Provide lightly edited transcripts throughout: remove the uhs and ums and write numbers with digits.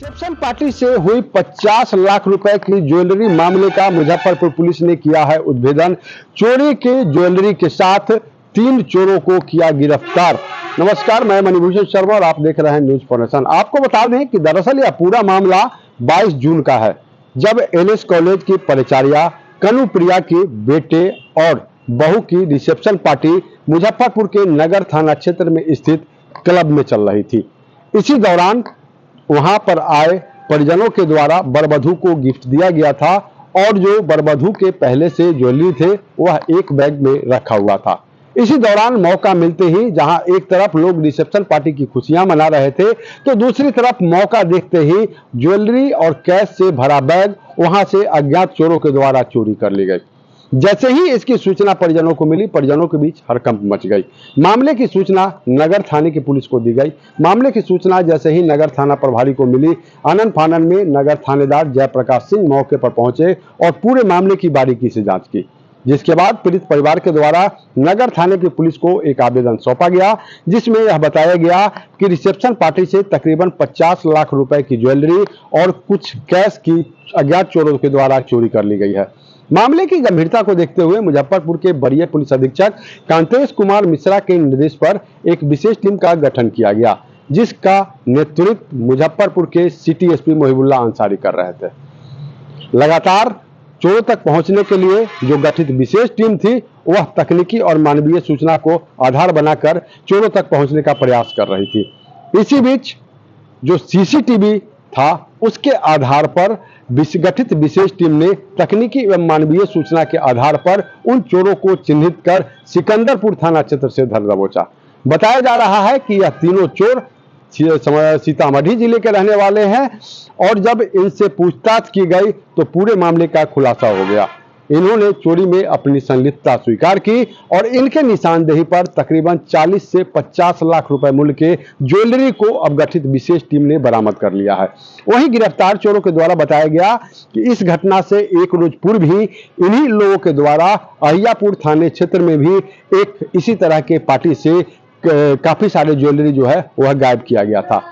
Reception party से हुई 50 लाख रुपए की ज्वेलरी मामले का मुजफ्फरपुर पुलिस ने किया है उद्भेदन। चोरी के ज्वेलरी के साथ 3 चोरों को किया गिरफ्तार। नमस्कार, मैं मणिभूषण शर्मा और आप देख रहे हैं न्यूज फॉर्नेशन। आपको बता दें कि दरअसल यह पूरा मामला 22 जून का है, जब एलएस कॉलेज की प्राचार्या कनुप्रिया के बेटे और बहू की रिसेप्शन पार्टी मुजफ्फरपुर के नगर थाना क्षेत्र में स्थित क्लब में चल रही थी। इसी दौरान वहां पर आए परिजनों के द्वारा वरवधू को गिफ्ट दिया गया था और जो वरवधू के पहले से ज्वेलरी थे वह एक बैग में रखा हुआ था। इसी दौरान मौका मिलते ही जहां एक तरफ लोग रिसेप्शन पार्टी की खुशियां मना रहे थे, तो दूसरी तरफ मौका देखते ही ज्वेलरी और कैश से भरा बैग वहां से अज्ञात चोरों के द्वारा चोरी कर ली गई। जैसे ही इसकी सूचना परिजनों को मिली, परिजनों के बीच हड़कंप मच गई। मामले की सूचना नगर थाने की पुलिस को दी गई। मामले की सूचना जैसे ही नगर थाना प्रभारी को मिली, आनन फानन में नगर थानेदार जयप्रकाश सिंह मौके पर पहुंचे और पूरे मामले की बारीकी से जांच की, जिसके बाद पीड़ित परिवार के द्वारा नगर थाने की पुलिस को एक आवेदन सौंपा गया, जिसमें यह बताया गया कि रिसेप्शन पार्टी से तकरीबन 50 लाख रुपए की ज्वेलरी और कुछ कैश की अज्ञात चोरों के द्वारा चोरी कर ली गई है। मामले की गंभीरता को देखते हुए मुजफ्फरपुर के वरीय पुलिस अधीक्षक कांतेश कुमार मिश्रा के निर्देश पर एक विशेष टीम का गठन किया गया, जिसका नेतृत्व मुजफ्फरपुर के सिटी एसपी मोहिबुल्लाह अंसारी कर रहे थे। लगातार चोरों तक पहुंचने के लिए जो गठित विशेष टीम थी, वह तकनीकी और मानवीय सूचना को आधार बनाकर चोरों तक पहुंचने का प्रयास कर रही थी। इसी बीच जो सीसीटीवी था, उसके आधार पर गठित विशेष टीम ने तकनीकी एवं मानवीय सूचना के आधार पर उन चोरों को चिन्हित कर सिकंदरपुर थाना क्षेत्र से धर दबोचा। बताया जा रहा है कि यह तीनों चोर सीतामढ़ी जिले के रहने वाले हैं और जब इनसे पूछताछ की गई तो पूरे मामले का खुलासा हो गया। इन्होंने चोरी में अपनी संलिप्तता स्वीकार की और इनके निशानदेही पर तकरीबन 40 से 50 लाख रुपए मूल्य के ज्वेलरी को अब गठित विशेष टीम ने बरामद कर लिया है। वहीं गिरफ्तार चोरों के द्वारा बताया गया कि इस घटना से एक रोज पूर्व ही इन्हीं लोगों के द्वारा अहियापुर थाने क्षेत्र में भी एक इसी तरह के पार्टी से काफी सारे ज्वेलरी जो है वह गायब किया गया था।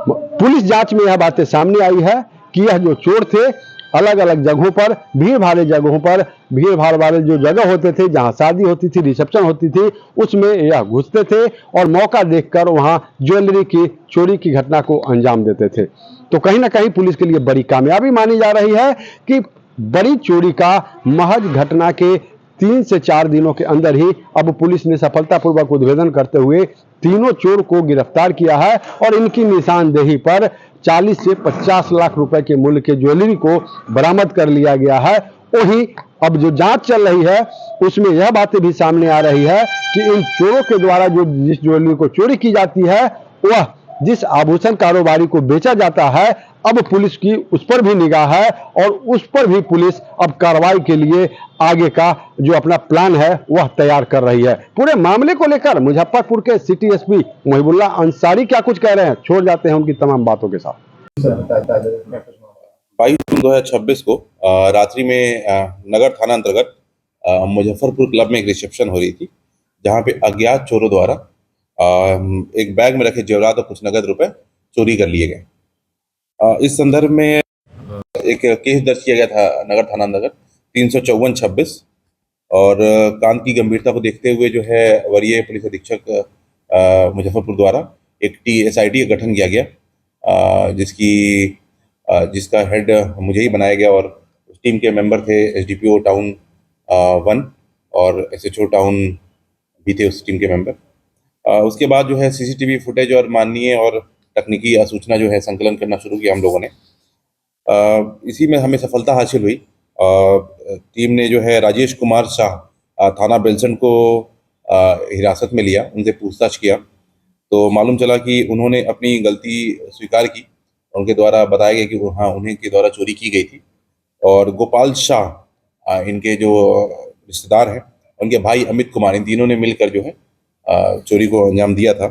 पुलिस जांच में यह बातें सामने आई है कि यह जो चोर थे, अलग अलग जगहों पर, भीड़ भाड़ जगहों पर, भीड़ भाड़ वाले जो जगह होते थे जहां शादी होती थी, रिसेप्शन होती थी, उसमें यह घुसते थे और मौका देखकर वहां ज्वेलरी की चोरी की घटना को अंजाम देते थे। तो कहीं ना कहीं पुलिस के लिए बड़ी कामयाबी मानी जा रही है कि बड़ी चोरी का महज घटना के 3 से 4 दिनों के अंदर ही अब पुलिस ने सफलतापूर्वक उद्भेदन करते हुए तीनों चोर को गिरफ्तार किया है और इनकी निशानदेही पर 40 से 50 लाख रुपए के मूल्य के ज्वेलरी को बरामद कर लिया गया है। वहीं अब जो जांच चल रही है उसमें यह बातें भी सामने आ रही है कि इन चोरों के द्वारा जिस ज्वेलरी को चोरी की जाती है, वह जिस आभूषण कारोबारी को बेचा जाता है, अब पुलिस की उस पर भी निगाह है और उस पर भी पुलिस अब कार्रवाई के लिए आगे का जो अपना प्लान है वह तैयार कर रही है। पूरे मामले को लेकर मुजफ्फरपुर के सिटी एसपी मोहिबुल्लाह अंसारी क्या कुछ कह रहे हैं, छोड़ जाते हैं उनकी तमाम बातों के साथ। 22 जून 2026 को रात्रि में नगर थाना अंतर्गत मुजफ्फरपुर क्लब में एक रिसेप्शन हो रही थी, जहां पे अज्ञात चोरों द्वारा एक बैग में रखे जेवरात और कुछ नगद रुपए चोरी कर लिए गए। इस संदर्भ में एक केस दर्ज किया गया था नगर थाना अंतर्गत 354/26 और कांड की गंभीरता को देखते हुए जो है वरीय पुलिस अधीक्षक मुजफ्फरपुर द्वारा एक SIT का गठन किया गया, जिसका हेड मुझे ही बनाया गया और उस टीम के मेंबर थे SDPO टाउन 1 और SHO टाउन भी थे उस टीम के मेंबर। उसके बाद जो है CCTV फुटेज और मानवीय और तकनीकी सूचना जो है संकलन करना शुरू किया हम लोगों ने। इसी में हमें सफलता हासिल हुई। टीम ने जो है राजेश कुमार शाह थाना बेलसंड को हिरासत में लिया, उनसे पूछताछ किया तो मालूम चला कि उन्होंने अपनी गलती स्वीकार की। उनके द्वारा बताया गया कि हाँ, उन्हीं के द्वारा चोरी की गई थी और गोपाल शाह इनके जो रिश्तेदार हैं, उनके भाई अमित कुमार, इन तीनों ने मिलकर जो है चोरी को अंजाम दिया था।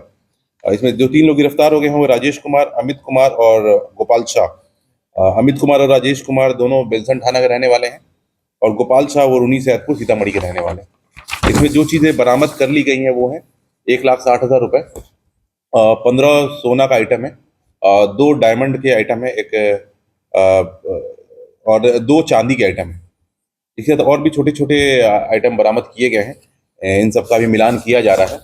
इसमें जो 3 लोग गिरफ्तार हो गए हैं वो राजेश कुमार, अमित कुमार और गोपाल शाह। अमित कुमार और राजेश कुमार दोनों बेलसंड थाना के रहने वाले हैं और गोपाल शाह वो रूनी सैदपुर सीतामढ़ी के रहने वाले हैं। इसमें जो चीज़ें बरामद कर ली गई हैं वो है 1,60,000 रुपये, 15 सोना का आइटम है, 2 डायमंड के आइटम है, एक और 2 चांदी के आइटम है। इसके साथ और भी छोटे छोटे आइटम बरामद किए गए हैं। इन सब का भी मिलान किया जा रहा है।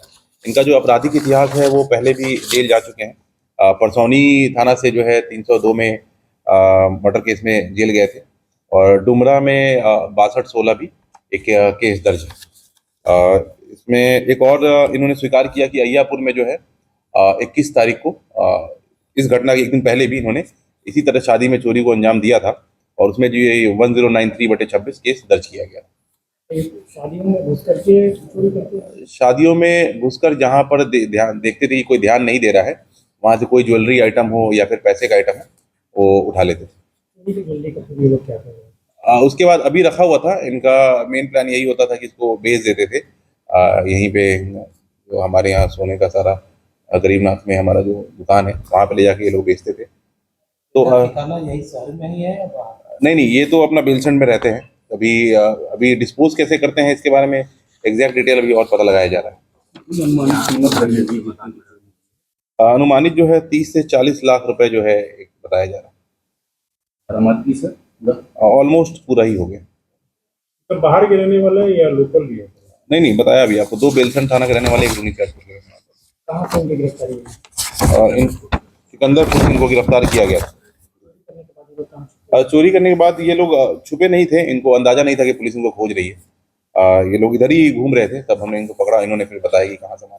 इनका जो आपराधिक इतिहास है वो पहले भी जेल जा चुके हैं। परसौनी थाना से जो है 302 में मर्डर केस में जेल गए थे, और डुमरा में 62-16 भी एक केस दर्ज है। इसमें एक और इन्होंने स्वीकार किया कि अय्यापुर में जो है 21 तारीख को इस घटना के एक दिन पहले भी इन्होंने इसी तरह शादी में चोरी को अंजाम दिया था, और उसमें जो ये 1093/26 केस दर्ज किया गया। शादियों में घुस करके चोरी करते शादियों में घुसकर जहां पर ध्यान देखते थे कि कोई ध्यान नहीं दे रहा है, वहां से कोई ज्वेलरी आइटम हो या फिर पैसे का आइटम है वो उठा लेते थे। हैं जल्दी करते लोग क्या कर रहे हैं। उसके बाद अभी रखा हुआ था। इनका मेन प्लान यही होता था कि इसको बेच देते थे। यहीं पे जो हमारे यहाँ सोने का सारा गरीबनाथ में हमारा जो दुकान है वहाँ पे ले जाके ये लोग बेचते थे। तो ठिकाना यही शहर में ही है या बाहर? नहीं, ये तो अपना बेलसंड में रहते हैं। अभी डिस्पोज कैसे करते हैं इसके बारे में एग्जैक्ट डिटेल अभी और पता लगाया जा रहा है। अनुमानित जो है 30 से 40 लाख रुपए जो है एक बताया जा रहा है। ऑलमोस्ट पूरा ही हो गया। तो बाहर के रहने वाला है या लोकल भी है? नहीं, बताया अभी आपको। 2 बेलसंड थाना के रहने वाले, एक रूनी कैट के रहने कहाँ से उनकी गिरफ्तारी हुई? वाले। सिकंदरपुर से इनको गिरफ्तार किया गया। करने के बाद वो काम छुपा। चोरी करने के बाद ये लोग छुपे नहीं थे, इनको अंदाजा नहीं था कि पुलिस इनको खोज रही है। ये लोग इधर ही घूम रहे थे, तब हमने इनको पकड़ा। इन्होंने फिर बताया कि कहाँ से माल